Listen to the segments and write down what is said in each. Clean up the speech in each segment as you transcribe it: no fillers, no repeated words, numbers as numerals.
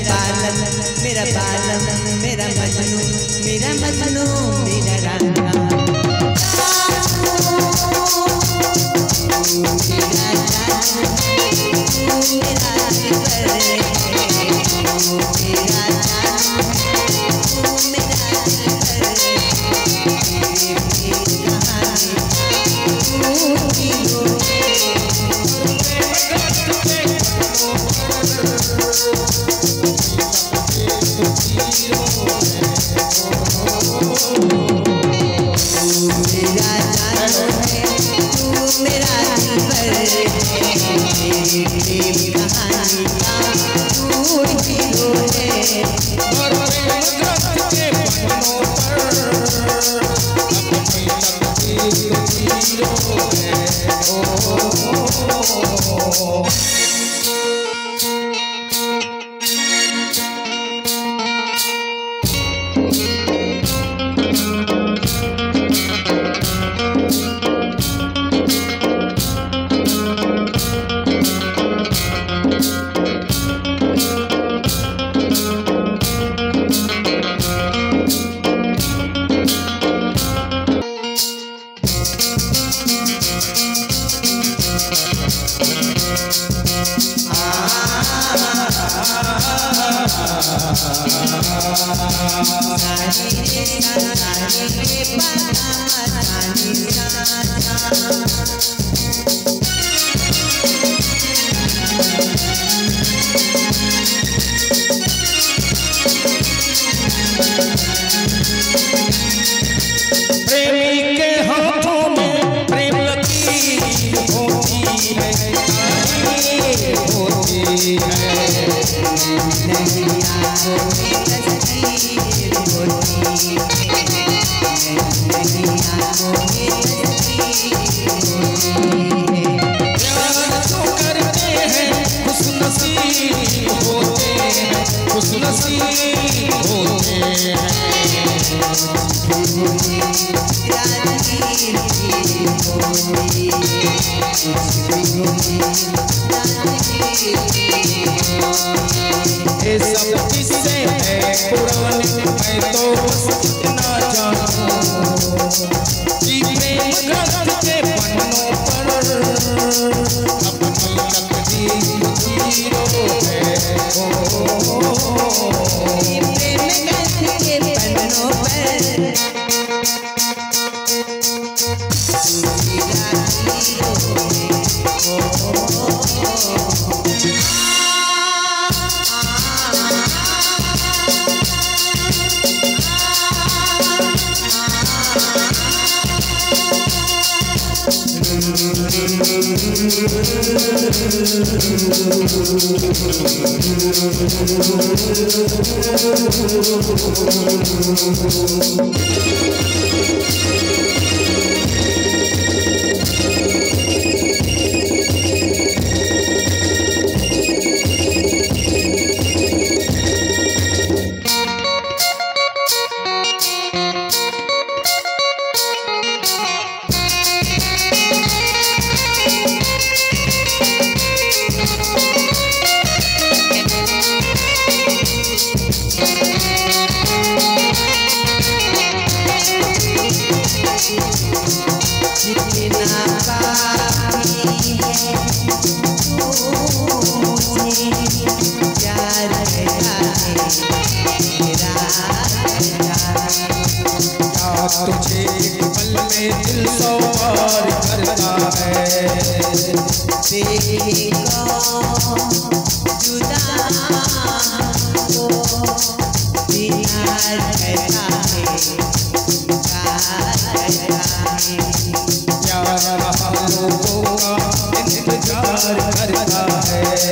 बालम मेरा बालम मेरा मजनू मेरा मजनू मेरा राजा प्रेमी के हाथों में प्रेम लकीर होती है होती ये सब किस्से हैं पुराने मैं तो बस इतना जानूं कि प्रेम ग्रंथ के पन्नों पर अपनी तकदीर जीरो है प्रेम ग्रंथ के पन्नों पर तुझे एक पल में दिल सवार करता है देखो जुदा हो प्यार करता है प्यार लोगों का इंतजार करता है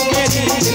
मेरी